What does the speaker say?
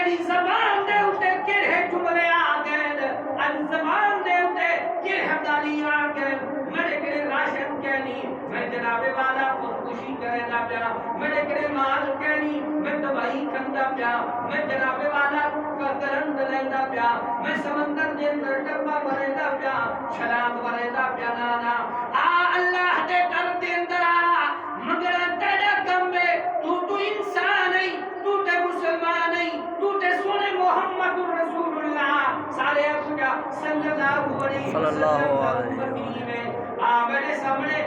میری زبان دے اتے کہے جملے آ گئے از زبان دے اتے کہے گالی آ گئے میرے کہے راشن کہنی میں جناب والا خودکشی کرے نہ پیا میرے کہے مال کہنی میں دوائی کھندا پیا میں جناب والا کرند لینا پیا میں سمندر دے اندر ڈبا بھردا پیا چھلانگ بھردا پیا نانا آ اللہ دے در دے اندر آ مگر تیرا کم ہے تو انسان نہیں تو تے مسلمان نہیں تو تے سونے محمد رسول اللہ سارے اپنا صلی اللہ علیہ وسلم میرے سامنے